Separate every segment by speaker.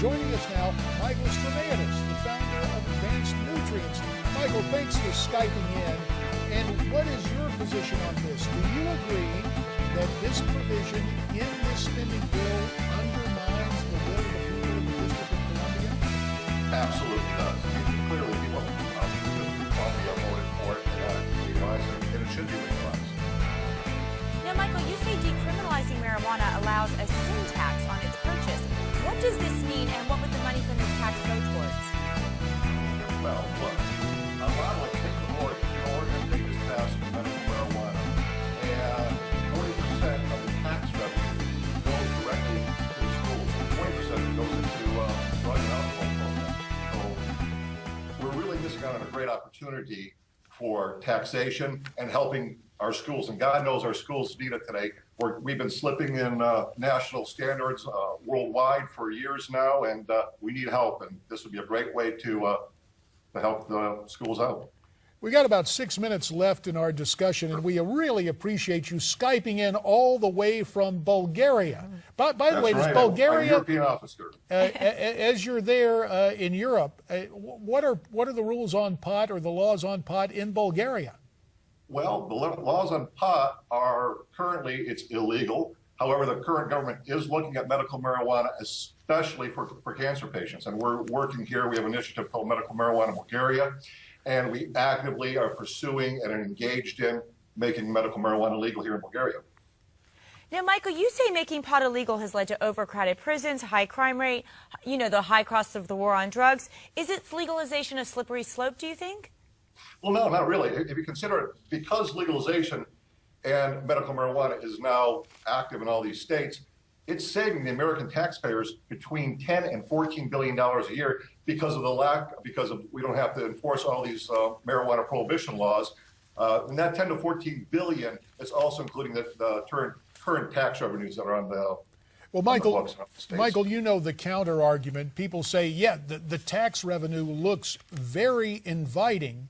Speaker 1: Joining us now, Michael Straumietis, the founder of Advanced Nutrients. Michael, thanks for Skyping in. And what is your position on this? Do you agree that this provision in this spending bill undermines the will of the people of the District of Columbia?
Speaker 2: Absolutely does. Clearly, people of the District of Columbia voted for it and legalized it, and it should be legalized.
Speaker 3: Now, Michael, you say decriminalizing marijuana allows a sin tax on its purchase. What does this mean, and what would the money from this tax go towards?
Speaker 2: Well, look, a lot like take the Oregon, they just passed medical marijuana, and 40% of the tax revenue goes directly to the schools, and 20% goes into drug and alcohol programs. So we're really missing out on a great opportunity for taxation and helping our schools, and God knows our schools need it today. We've been slipping in national standards worldwide for years now, and we need help, and this would be a great way to help the schools out.
Speaker 1: We got about 6 minutes left in our discussion, and we really appreciate you Skyping in all the way from Bulgaria. By the way, does Bulgaria,
Speaker 2: I'm a European officer.
Speaker 1: As you're there in Europe, what are the rules on pot or the laws on pot in Bulgaria?
Speaker 2: Well, the laws on pot are currently, it's illegal. However, the current government is looking at medical marijuana, especially for cancer patients. And we're working here. We have an initiative called Medical Marijuana in Bulgaria. And we actively are pursuing and are engaged in making medical marijuana legal here in Bulgaria.
Speaker 3: Now, Michael, you say making pot illegal has led to overcrowded prisons, high crime rate, the high costs of the war on drugs. Is its legalization a slippery slope, do you think?
Speaker 2: Well, no, not really. If you consider it, because legalization and medical marijuana is now active in all these states, it's saving the American taxpayers between $10 and $14 billion a year because of we don't have to enforce all these marijuana prohibition laws. And that 10 to 14 billion is also including the current tax revenues that are on the
Speaker 1: Well, Michael, you know the counter argument. People say, yeah, the tax revenue looks very inviting,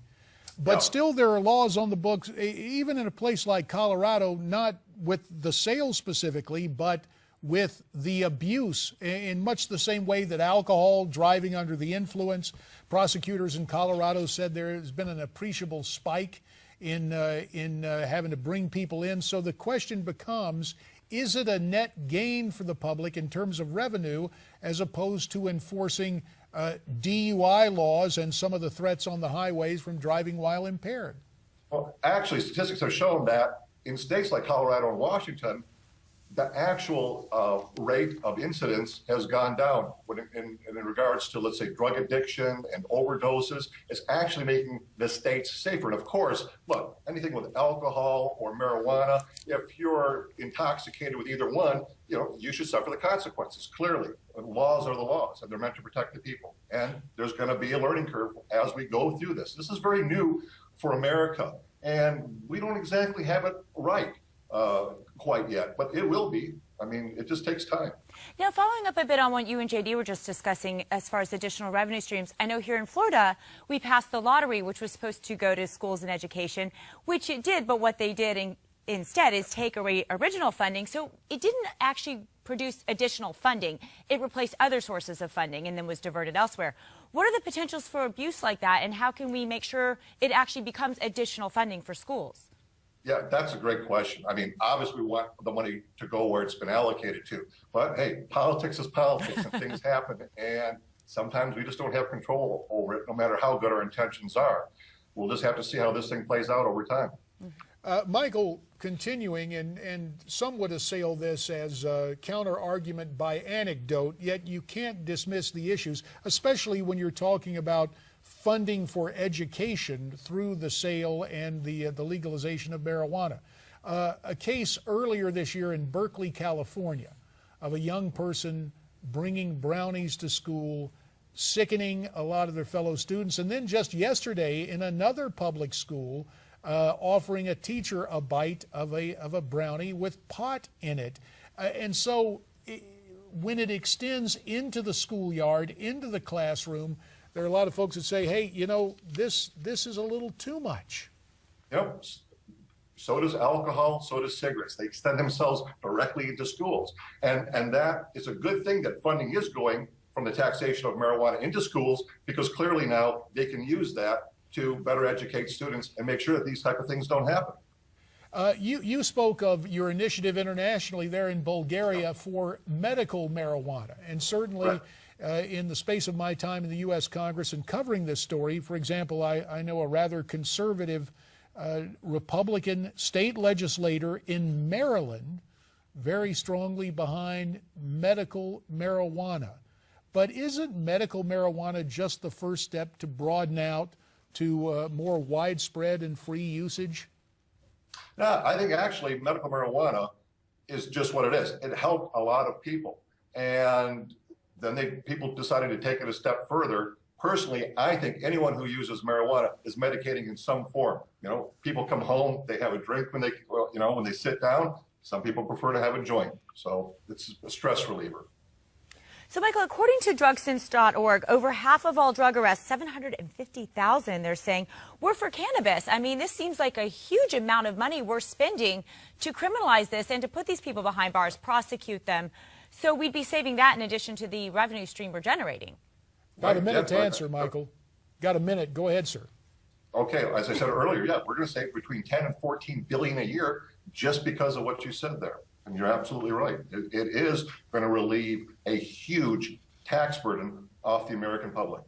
Speaker 1: but still there are laws on the books, even in a place like Colorado, not with the sales specifically, but with the abuse in much the same way that alcohol, driving under the influence. Prosecutors in Colorado said there has been an appreciable spike in having to bring people in. So the question becomes, is it a net gain for the public in terms of revenue as opposed to enforcing DUI laws and some of the threats on the highways from driving while impaired?
Speaker 2: Well, actually, statistics have shown that in states like Colorado and Washington, the actual rate of incidents has gone down in regards to, let's say, drug addiction and overdoses. It's actually making the states safer. And of course, look, anything with alcohol or marijuana, if you're intoxicated with either one, you should suffer the consequences. Clearly, laws are the laws, and they're meant to protect the people. And there's going to be a learning curve as we go through this. This is very new for America, and we don't exactly have it right quite yet, but it will be. I mean, it just takes time.
Speaker 3: Now, following up a bit on what you and JD were just discussing as far as additional revenue streams, I know here in Florida, we passed the lottery, which was supposed to go to schools and education, which it did, but what they did instead is take away original funding, so it didn't actually produce additional funding. It replaced other sources of funding and then was diverted elsewhere. What are the potentials for abuse like that, and how can we make sure it actually becomes additional funding for schools?
Speaker 2: Yeah, that's a great question. I mean, obviously we want the money to go where it's been allocated to, but hey, politics is politics and things happen, and sometimes we just don't have control over it, no matter how good our intentions are. We'll just have to see how this thing plays out over time.
Speaker 1: Michael, continuing, and some would assail this as a counter-argument by anecdote, yet you can't dismiss the issues, especially when you're talking about funding for education through the sale and the legalization of marijuana. A case earlier this year in Berkeley, California, of a young person bringing brownies to school, sickening a lot of their fellow students, and then just yesterday in another public school, offering a teacher a bite of a brownie with pot in it. And so when it extends into the schoolyard, into the classroom, there are a lot of folks that say, hey, this is a little too much.
Speaker 2: Yep. So does alcohol, so does cigarettes. They extend themselves directly into schools. And that is a good thing that funding is going from the taxation of marijuana into schools, because clearly now they can use that to better educate students and make sure that these type of things don't happen.
Speaker 1: You spoke of your initiative internationally there in Bulgaria for medical marijuana, and certainly in the space of my time in the U.S. Congress and covering this story, for example, I know a rather conservative Republican state legislator in Maryland very strongly behind medical marijuana. But isn't medical marijuana just the first step to broaden out to more widespread and free usage?
Speaker 2: No, I think actually medical marijuana is just what it is. It helped a lot of people. And then people decided to take it a step further. Personally, I think anyone who uses marijuana is medicating in some form. You know, people come home, they have a drink when when they sit down. Some people prefer to have a joint. So it's a stress reliever.
Speaker 3: So, Michael, according to drugsense.org, over half of all drug arrests, 750,000, they're saying, were for cannabis. I mean, this seems like a huge amount of money we're spending to criminalize this and to put these people behind bars, prosecute them. So we'd be saving that in addition to the revenue stream we're generating.
Speaker 1: Got a minute to answer, Michael. Got a minute. Go ahead, sir.
Speaker 2: Okay, as I said earlier, yeah, we're going to save between 10 and 14 billion a year just because of what you said there. And you're absolutely right. It is going to relieve a huge tax burden off the American public.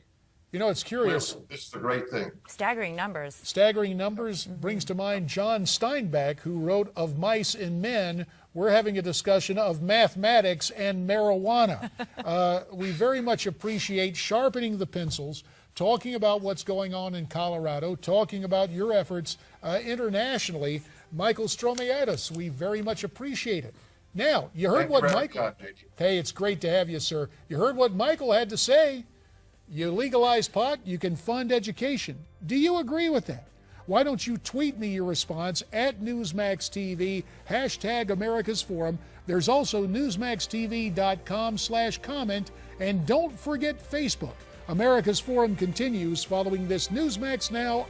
Speaker 1: You know, it's curious.
Speaker 2: This is a great thing.
Speaker 3: Staggering numbers.
Speaker 1: Staggering numbers brings to mind John Steinbeck, who wrote Of Mice and Men. We're having a discussion of mathematics and marijuana. We very much appreciate sharpening the pencils, talking about what's going on in Colorado, talking about your efforts internationally. Michael Straumietis, we very much appreciate it. Now, you heard what Michael... Hey, it's great to have you, sir. You heard what Michael had to say. You legalize pot, you can fund education. Do you agree with that? Why don't you tweet me your response at NewsmaxTV, hashtag America's Forum. There's also newsmaxtv.com/comment. And don't forget Facebook. America's Forum continues following this Newsmax Now.